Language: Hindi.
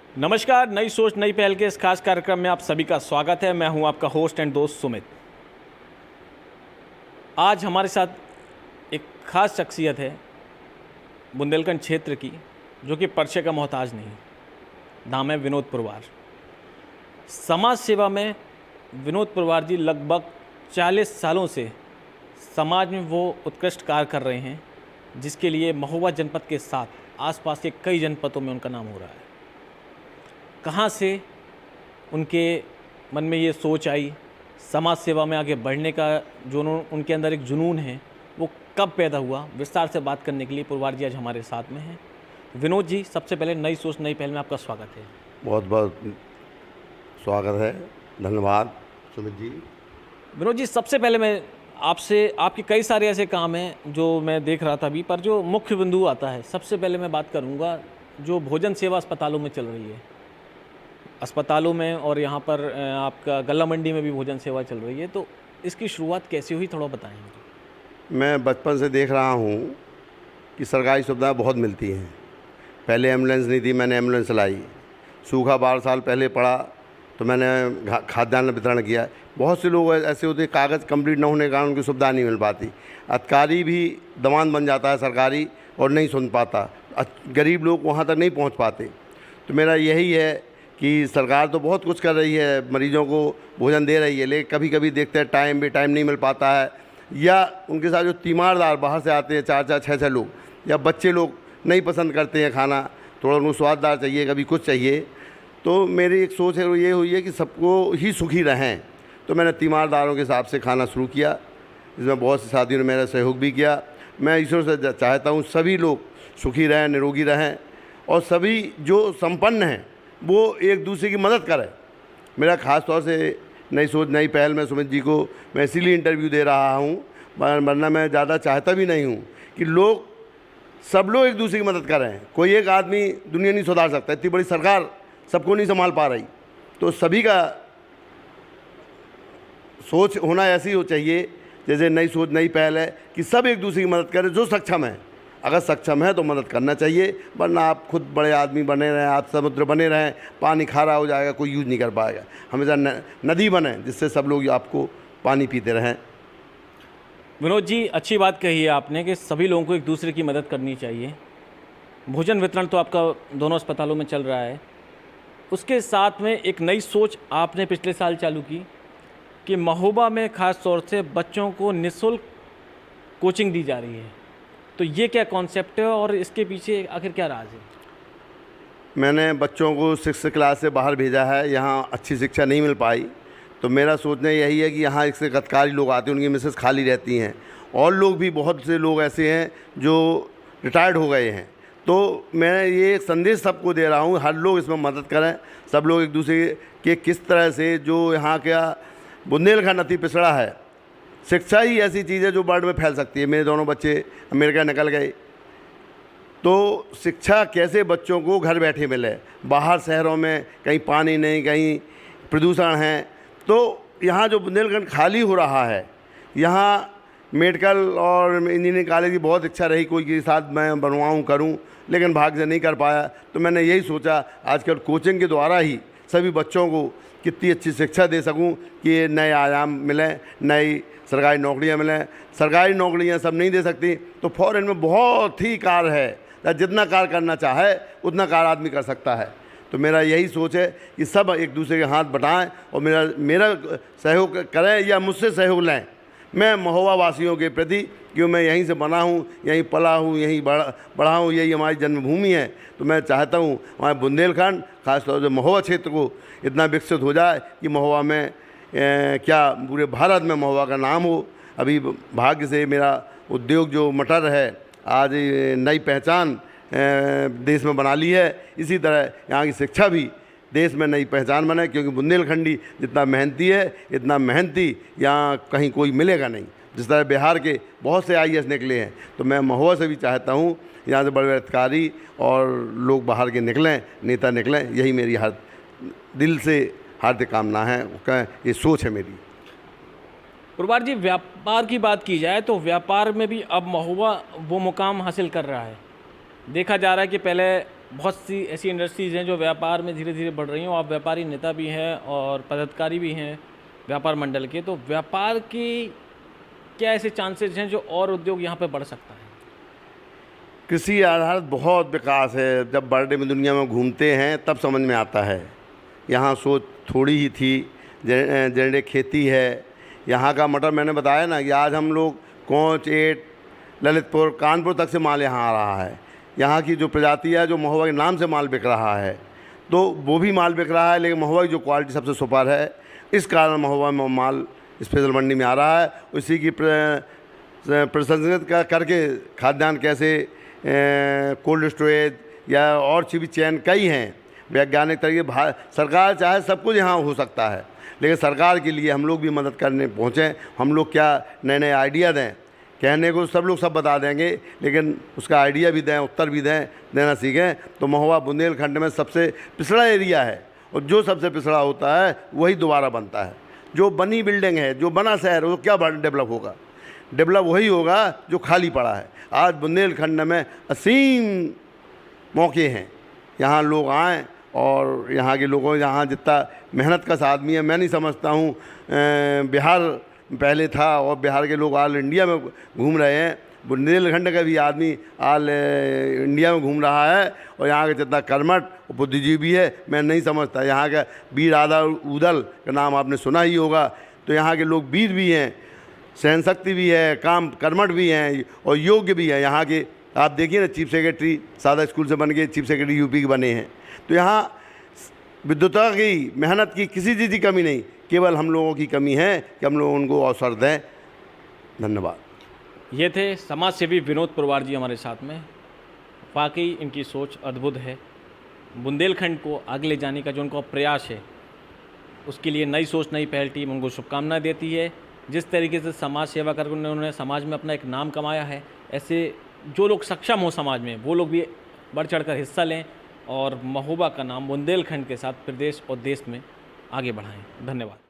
नमस्कार, नई सोच नई पहल के इस खास कार्यक्रम में आप सभी का स्वागत है। मैं हूं आपका होस्ट एंड दोस्त सुमित। आज हमारे साथ एक खास शख्सियत है बुंदेलखंड क्षेत्र की, जो कि परिचय का मोहताज नहीं। नाम है विनोद पुरवार। समाज सेवा में विनोद पुरवार जी लगभग 40 सालों से समाज में वो उत्कृष्ट कार्य कर रहे हैं, जिसके लिए महोबा जनपद के साथ आसपास के कई जनपदों में उनका नाम हो रहा है। कहाँ से उनके मन में ये सोच आई समाज सेवा में आगे बढ़ने का, जो उनके अंदर एक जुनून है, वो कब पैदा हुआ, विस्तार से बात करने के लिए पुरवार जी आज हमारे साथ में हैं। विनोद जी, सबसे पहले नई सोच नई पहल में आपका स्वागत है। बहुत बहुत स्वागत है, धन्यवाद सुमित जी। विनोद जी, सबसे पहले मैं आपसे, आपके कई सारे ऐसे काम हैं जो मैं देख रहा था अभी, पर जो मुख्य बिंदु आता है, सबसे पहले मैं बात करूँगा जो भोजन सेवा अस्पतालों में चल रही है। अस्पतालों में और यहाँ पर आपका गल्ला मंडी में भी भोजन सेवा चल रही है, तो इसकी शुरुआत कैसे हुई, थोड़ा बताएंगे। मैं बचपन से देख रहा हूँ कि सरकारी सुविधाएं बहुत मिलती हैं। पहले एम्बुलेंस नहीं थी, मैंने एम्बुलेंस चलाई। सूखा 12 साल पहले पड़ा तो मैंने खाद्यान्न वितरण किया। बहुत से लोग ऐसे होते हैं, कागज़ कंप्लीट न होने के कारण उनकी सुविधा नहीं मिल पाती। अधिकारी भी दमान बन जाता है सरकारी और नहीं सुन पाता, गरीब लोग वहाँ तक नहीं पहुँच पाते। तो मेरा यही है कि सरकार तो बहुत कुछ कर रही है, मरीजों को भोजन दे रही है, लेकिन कभी कभी देखते हैं टाइम नहीं मिल पाता है, या उनके साथ जो तीमारदार बाहर से आते हैं 4-4, 6-6 लोग, या बच्चे लोग नहीं पसंद करते हैं खाना, थोड़ा उनको स्वाददार चाहिए, कभी कुछ चाहिए। तो मेरी एक सोच है वो ये हुई है कि सबको ही सुखी रहें। तो मैंने तीमारदारों के हिसाब से खाना शुरू किया, इसमें बहुत सी साथियों ने मेरा सहयोग भी किया। मैं ईश्वर से चाहता हूँ सभी लोग सुखी रहें, निरोगी रहें, और सभी जो संपन्न हैं वो एक दूसरे की मदद करें। मेरा ख़ास तौर से नई सोच नई पहल में सुमित जी को मैं इसीलिए इंटरव्यू दे रहा हूँ, वरना मैं ज़्यादा चाहता भी नहीं हूँ कि सब लोग एक दूसरे की मदद करें। कोई एक आदमी दुनिया नहीं सुधार सकता, इतनी बड़ी सरकार सबको नहीं संभाल पा रही। तो सभी का सोच होना ऐसी हो चाहिए जैसे नई सोच नई पहल है कि सब एक दूसरे की मदद करें। जो सक्षम है, अगर सक्षम है तो मदद करना चाहिए, वरना आप खुद बड़े आदमी बने रहें, आप समुद्र बने रहें, पानी खारा हो जाएगा, कोई यूज़ नहीं कर पाएगा। हमेशा नदी बने जिससे सब लोग आपको पानी पीते रहें। विनोद जी, अच्छी बात कही है आपने कि सभी लोगों को एक दूसरे की मदद करनी चाहिए। भोजन वितरण तो आपका दोनों अस्पतालों में चल रहा है, उसके साथ में एक नई सोच आपने पिछले साल चालू की कि महोबा में ख़ास तौर से बच्चों को निःशुल्क कोचिंग दी जा रही है। तो ये क्या कॉन्सेप्ट है और इसके पीछे आखिर क्या राज है? मैंने बच्चों को 6th क्लास से बाहर भेजा है, यहाँ अच्छी शिक्षा नहीं मिल पाई। तो मेरा सोचना यही है कि यहाँ एक से गतकारी लोग आते हैं, उनकी मिसेस खाली रहती हैं, और लोग भी बहुत से लोग ऐसे हैं जो रिटायर्ड हो गए हैं। तो मैं ये संदेश सबको दे रहा हूँ, हर लोग इसमें मदद करें। सब लोग एक दूसरे के किस तरह से, जो यहाँ का बुंदेलखंड अति पिछड़ा है, शिक्षा ही ऐसी चीज़ है जो वर्ल्ड में फैल सकती है। मेरे दोनों बच्चे अमेरिका निकल गए, तो शिक्षा कैसे बच्चों को घर बैठे मिले। बाहर शहरों में कहीं पानी नहीं, कहीं प्रदूषण है। तो यहाँ जो बुंदेलखंड खाली हो रहा है, यहाँ मेडिकल और इंजीनियरिंग कॉलेज की बहुत इच्छा रही, कोई के साथ मैं बनवाऊँ करूँ, लेकिन भाग्य से नहीं कर पाया। तो मैंने यही सोचा आजकल कोचिंग के द्वारा ही सभी बच्चों को कितनी अच्छी शिक्षा दे सकूं कि ये नए आयाम मिलें, नई सरकारी नौकरियां मिलें। सरकारी नौकरियां सब नहीं दे सकती, तो फॉरेन में बहुत ही कार्य है, जितना कार्य करना चाहे उतना कार्य आदमी कर सकता है। तो मेरा यही सोच है कि सब एक दूसरे के हाथ बटाएं और मेरा सहयोग करें या मुझसे सहयोग लें। मैं महोबा वासियों के प्रति, क्यों मैं यहीं से बना हूँ, यहीं पला हूँ, यहीं बढ़ा हूँ, यही हमारी जन्मभूमि है। तो मैं चाहता हूँ हमारे बुंदेलखंड, खासतौर से महोबा क्षेत्र को इतना विकसित हो जाए कि महोबा में क्या पूरे भारत में महोबा का नाम हो। अभी भाग्य से मेरा उद्योग जो मटर है, आज नई पहचान देश में बना ली है। इसी तरह यहाँ की शिक्षा भी देश में नई पहचान बने, क्योंकि बुंदेलखंडी जितना मेहनती है, इतना मेहनती यहाँ कहीं कोई मिलेगा नहीं। जिस तरह बिहार के बहुत से IAS निकले हैं, तो मैं महोबा से भी चाहता हूँ यहाँ से बड़े बड़े अधिकारी और लोग बाहर के निकलें, नेता निकलें। यही मेरी दिल से हार्दिक कामना है, ये सोच है मेरी। पुरवार जी, व्यापार की बात की जाए तो व्यापार में भी अब महोबा वो मुकाम हासिल कर रहा है। देखा जा रहा है कि पहले बहुत सी ऐसी इंडस्ट्रीज़ हैं जो व्यापार में धीरे धीरे बढ़ रही हैं। आप व्यापारी नेता भी हैं और पदाधिकारी भी हैं व्यापार मंडल के, तो व्यापार की क्या ऐसे चांसेस हैं जो और उद्योग यहाँ पे बढ़ सकता है? कृषि आधारित बहुत विकास है। जब बर्डे में दुनिया में घूमते हैं तब समझ में आता है। यहाँ सोच थोड़ी ही थी, जेनेरिक खेती है। यहाँ का मटर मैंने बताया ना कि आज हम लोग कोंच, एट, ललितपुर, कानपुर तक से माल यहाँ आ रहा है। यहाँ की जो प्रजाति है, जो महुआ के नाम से माल बिक रहा है, तो वो भी माल बिक रहा है, लेकिन महुआ की जो क्वालिटी सबसे सुपर है, इस कारण महुआ में माल स्पेशल मंडी में आ रहा है। उसी की प्रसंस्कृत करके खाद्यान्न कैसे कोल्ड स्टोरेज या और सी भी चैन कई हैं वैज्ञानिक तरीके। सरकार चाहे सब कुछ यहाँ हो सकता है, लेकिन सरकार के लिए हम लोग भी मदद करने पहुँचें। हम लोग क्या नए नए आइडिया दें, कहने को सब लोग सब बता देंगे, लेकिन उसका आइडिया भी दें, उत्तर भी देना सीखें। तो महुआ बुंदेलखंड में सबसे पिछड़ा एरिया है, और जो सबसे पिछड़ा होता है वही दोबारा बनता है। जो बनी बिल्डिंग है, जो बना शहर, वो क्या डेवलप होगा? डेवलप वही होगा जो खाली पड़ा है। आज बुंदेलखंड में असीम मौके हैं, यहाँ लोग आएँ और यहाँ के लोगों, यहाँ जितना मेहनत का आदमी है, मैं नहीं समझता हूँ बिहार पहले था और बिहार के लोग ऑल इंडिया में घूम रहे हैं। बुंदेलखंड का भी आदमी ऑल इंडिया में घूम रहा है, और यहाँ का जितना कर्मठ और बुद्धिजीवी है, मैं नहीं समझता। यहाँ का वीर आदा उदल का नाम आपने सुना ही होगा। तो यहाँ के लोग वीर भी हैं, सहन शक्ति भी है, काम कर्मठ भी हैं और योग्य भी है। यहाँ के आप देखिए ना, चीफ सेक्रेटरी सादा स्कूल से बन के चीफ सेक्रेटरी यूपी के बने हैं। तो यहाँ विद्वता की, मेहनत की किसी चीज़ की कमी नहीं, केवल हम लोगों की कमी है कि हम लोग उनको अवसर दें। धन्यवाद। ये थे समाज सेवी विनोद पुरवार जी हमारे साथ में। वाकई इनकी सोच अद्भुत है। बुंदेलखंड को आगे ले जाने का जो उनका प्रयास है, उसके लिए नई सोच, नई पहल टीम उनको शुभकामनाएं देती है। जिस तरीके से समाज सेवा करके उन्होंने समाज में अपना एक नाम कमाया है, ऐसे जो लोग सक्षम हो समाज में, वो लोग भी बढ़ चढ़ कर हिस्सा लें और महोबा का नाम बुंदेलखंड के साथ प्रदेश और देश में आगे बढ़ाएं। धन्यवाद।